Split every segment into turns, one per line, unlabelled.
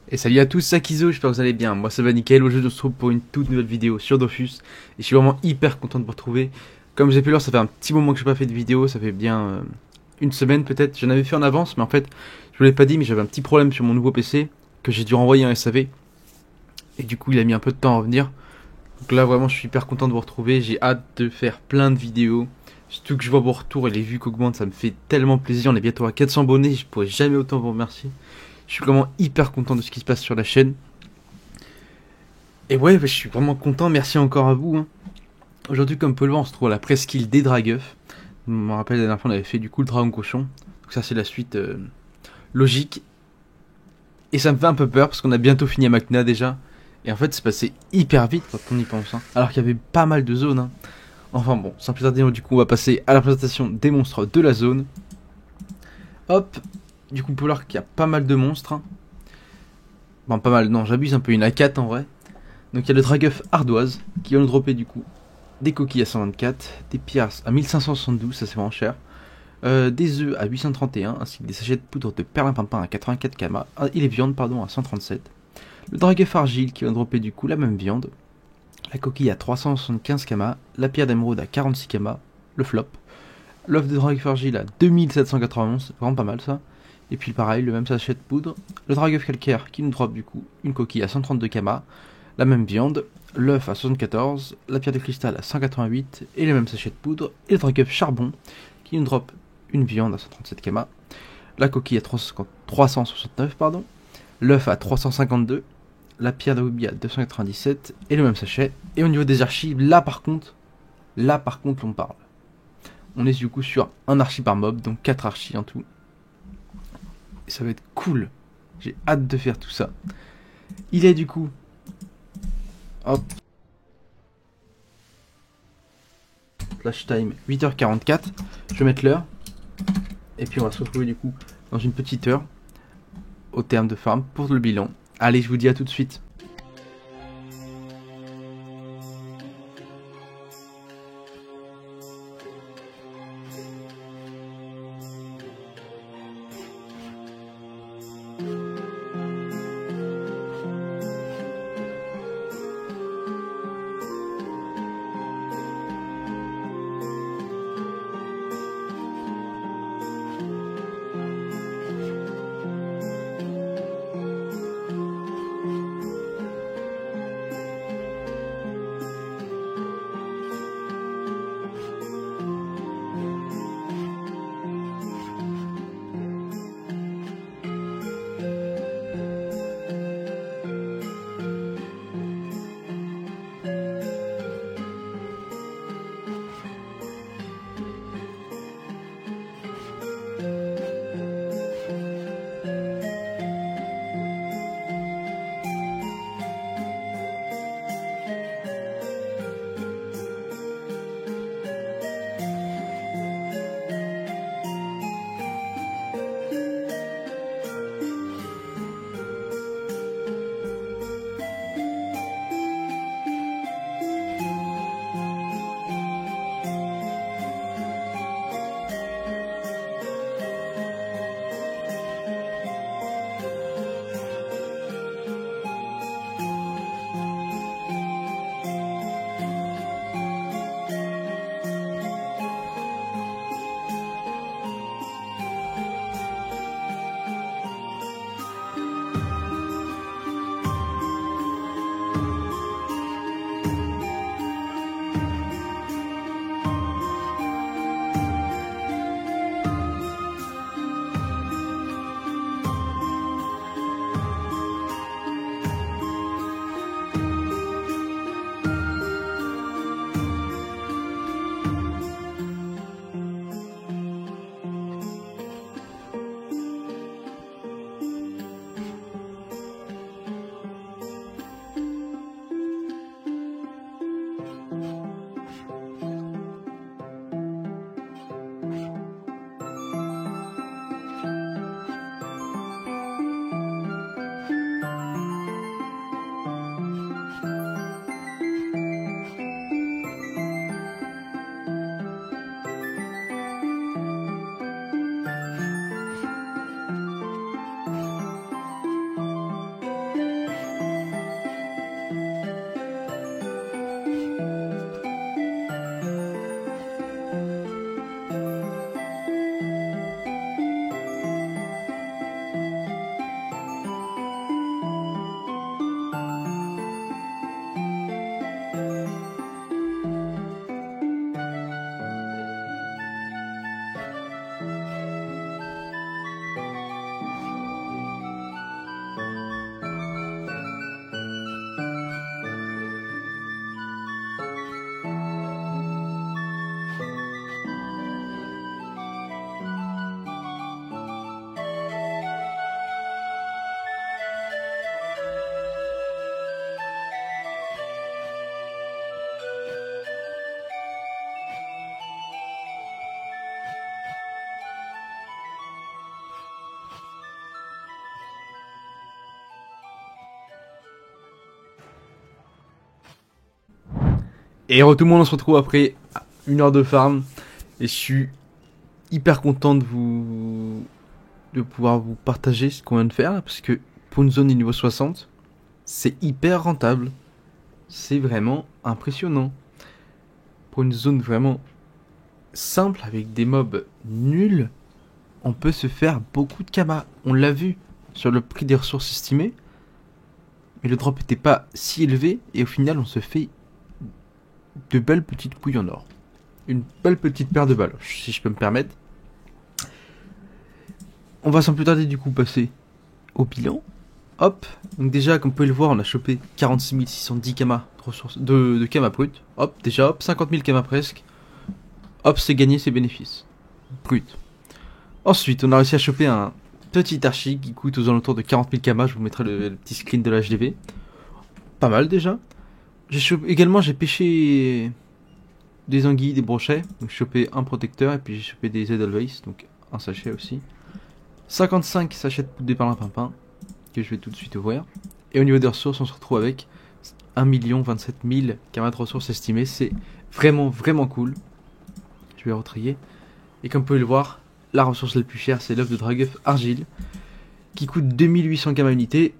Et salut à tous, c'est Akizo, j'espère que vous allez bien. Moi ça va nickel, aujourd'hui on se retrouve pour une toute nouvelle vidéo sur Dofus. Et je suis vraiment hyper content de vous retrouver. Comme j'ai pu l'heure, ça fait un petit moment que je n'ai pas fait de vidéo, ça fait bien une semaine peut-être. J'en avais fait en avance, mais en fait, je vous l'ai pas dit, mais j'avais un petit problème sur mon nouveau PC que j'ai dû renvoyer en SAV. Et du coup il a mis un peu de temps à revenir. Donc là vraiment je suis hyper content de vous retrouver, j'ai hâte de faire plein de vidéos. Surtout que je vois vos retours et les vues qu'augmentent, ça me fait tellement plaisir. On est bientôt à 400 abonnés, je pourrais jamais autant vous remercier. Je suis vraiment hyper content de ce qui se passe sur la chaîne. Et ouais, je suis vraiment content, merci encore à vous, hein. Aujourd'hui, comme vous pouvez le voir, on se trouve à la presqu'île des Dragueuf. Je me rappelle la dernière fois, on avait fait du coup le Dragon Cochon. Donc ça, c'est la suite logique. Et ça me fait un peu peur parce qu'on a bientôt fini à Macna déjà. Et en fait, c'est passé hyper vite quand on y pense, hein. Alors qu'il y avait pas mal de zones, hein. Enfin bon, sans plus tarder, du coup, on va passer à la présentation des monstres de la zone. Hop, du coup, vous pouvez voir qu'il y a pas mal de monstres, hein. Bon, pas mal, non, j'abuse un peu, une A4 en vrai. Donc il y a le Dragueuf ardoise qui va nous dropper du coup des coquilles à 124, des piastres à 1572, ça c'est vraiment cher, des œufs à 831, ainsi que des sachets de poudre de perlimpinpin à 84 kama, et les viandes pardon à 137. Le Dragueuf argile qui va nous dropper du coup la même viande, la coquille à 375 kama, la pierre d'émeraude à 46 kama, le flop, l'œuf de Dragueuf argile à 2791, c'est vraiment pas mal ça. Et puis pareil, le même sachet de poudre, le Dragueuf calcaire qui nous drop du coup une coquille à 132 kama, la même viande, l'œuf à 74, la pierre de cristal à 188 et les mêmes sachets de poudre, et le Dragueuf charbon qui nous drop une viande à 137 kama, la coquille à 369, pardon, l'œuf à 352, la pierre de rubis à 297 et le même sachet. Et au niveau des archives, là par contre on parle. On est du coup sur un archi par mob, donc 4 archis en tout. Et ça va être cool. J'ai hâte de faire tout ça. Il est du coup, hop, flash time 8h44. Je vais mettre l'heure. Et puis on va se retrouver du coup dans une petite heure au terme de farm pour le bilan. Allez, je vous dis à tout de suite. Et tout le monde, on se retrouve après 1 heure de farm. Et je suis hyper content de pouvoir vous partager ce qu'on vient de faire là, parce que pour une zone de niveau 60, c'est hyper rentable. C'est vraiment impressionnant. Pour une zone vraiment simple avec des mobs nuls, on peut se faire beaucoup de kama. On l'a vu sur le prix des ressources estimées, mais le drop n'était pas si élevé et au final on se fait de belles petites couilles en or. Une belle petite paire de baloches, si je peux me permettre. On va sans plus tarder du coup passer au bilan. Hop, donc déjà comme vous pouvez le voir, on a chopé 46 610 kama de ressources de kama brut. Hop, déjà hop, 50 000 kama presque. Hop, c'est gagné, c'est bénéfice. Brut. Ensuite, on a réussi à choper un petit archi qui coûte aux alentours de 40 000 kama. Je vous mettrai le petit screen de l'HDV. Pas mal déjà. Également, j'ai pêché des anguilles, des brochets. Donc j'ai chopé un protecteur et puis j'ai chopé des Edelweiss, donc un sachet aussi. 55 sachets de poudre de perlimpinpin que je vais tout de suite ouvrir. Et au niveau des ressources, on se retrouve avec 1 27 000 kama de ressources estimées. C'est vraiment cool. Je vais retrier. Et comme vous pouvez le voir, la ressource la plus chère, c'est l'œuf de Dragueuf Argile, qui coûte 2800 kama unité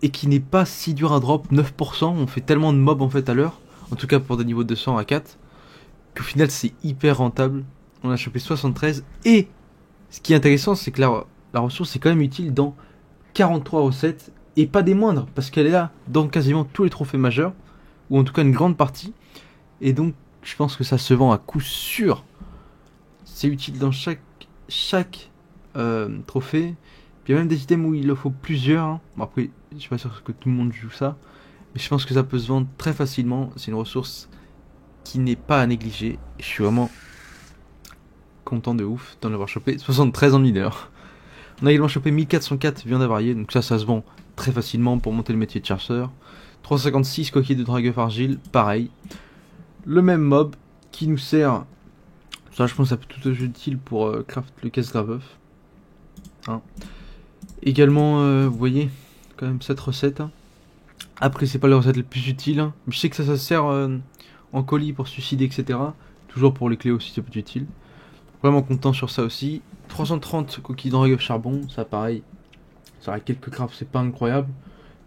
et qui n'est pas si dur à drop, 9%. On fait tellement de mobs en fait à l'heure, en tout cas pour des niveaux de 200 à 4, qu'au final c'est hyper rentable. On a chopé 73 et ce qui est intéressant, c'est que la ressource est quand même utile dans 43 recettes et pas des moindres, parce qu'elle est là dans quasiment tous les trophées majeurs, ou en tout cas une grande partie, et donc je pense que ça se vend à coup sûr. C'est utile dans chaque trophée. Puis il y a même des items où il en faut plusieurs. Hein. Bon, après, je suis pas sûr que tout le monde joue ça. Mais je pense que ça peut se vendre très facilement. C'est une ressource qui n'est pas à négliger. Et je suis vraiment content de ouf d'en avoir chopé 73 en 1 heure. On a également chopé 1404 viandes avariées. Donc ça se vend très facilement pour monter le métier de chasseur. 356 coquilles de Dragueuf Argile. Pareil. Le même mob qui nous sert... Ça, je pense que ça peut tout être utile pour craft le casse graveuf. Hein. Également, vous voyez, quand même cette recette. Hein. Après, c'est pas la recette la plus utile. Hein. Mais je sais que ça sert en colis pour suicider, etc. Toujours pour les clés aussi, ça peut être utile. Vraiment content sur ça aussi. 330 coquilles d'Dragueuf charbon, ça pareil. Ça a quelques crafts, c'est pas incroyable.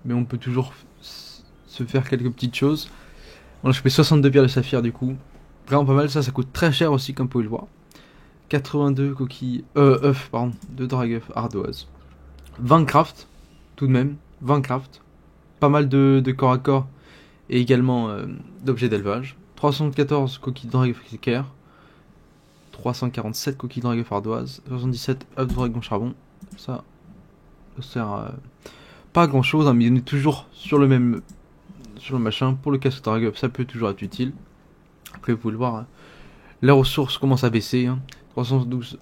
Mais on peut toujours se faire quelques petites choses. On a chopé 62 pierres de saphir du coup. Vraiment pas mal, ça coûte très cher aussi comme vous pouvez le voir. 82 coquilles, œufs pardon, de Dragueuf ardoise. 20 craft, tout de même, 20 craft. Pas mal de corps à corps et également d'objets d'élevage. 314 coquilles de Dragueuf équerre. 347 coquilles de Dragueuf ardoise. 77 œufs de dragon charbon. Ça sert pas à grand chose, hein, mais on est toujours sur le machin. Pour le casque Dragueuf, ça peut toujours être utile. Après, vous pouvez le voir, hein. La ressource commence à baisser. Hein. 72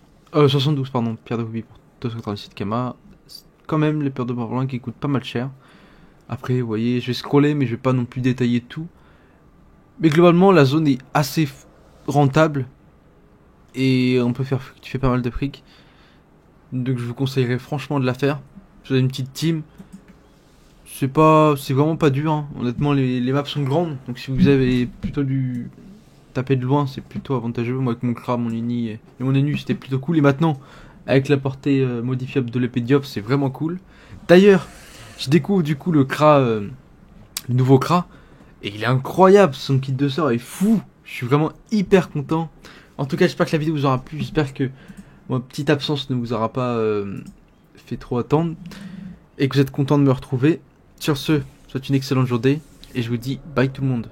pierres de rubis pour 237 kama. Quand même, les pierres de blanc qui coûtent pas mal cher. Après, vous voyez, je vais scroller, mais je vais pas non plus détailler tout. Mais globalement, la zone est assez rentable. Et on peut tu fais pas mal de fric. Donc, je vous conseillerais franchement de la faire. Vous avez une petite team. C'est vraiment pas dur. Hein. Honnêtement, les maps sont grandes. Donc, si vous avez plutôt du taper de loin, c'est plutôt avantageux. Moi avec mon Kra, mon Uni et mon Enu, c'était plutôt cool. Et maintenant, avec la portée modifiable de l'épée Diop, c'est vraiment cool. D'ailleurs, je découvre du coup le Kra, le nouveau Kra, et il est incroyable. Son kit de sort est fou. Je suis vraiment hyper content. En tout cas, j'espère que la vidéo vous aura plu. J'espère que ma petite absence ne vous aura pas fait trop attendre et que vous êtes content de me retrouver. Sur ce, je vous souhaite une excellente journée et je vous dis bye tout le monde.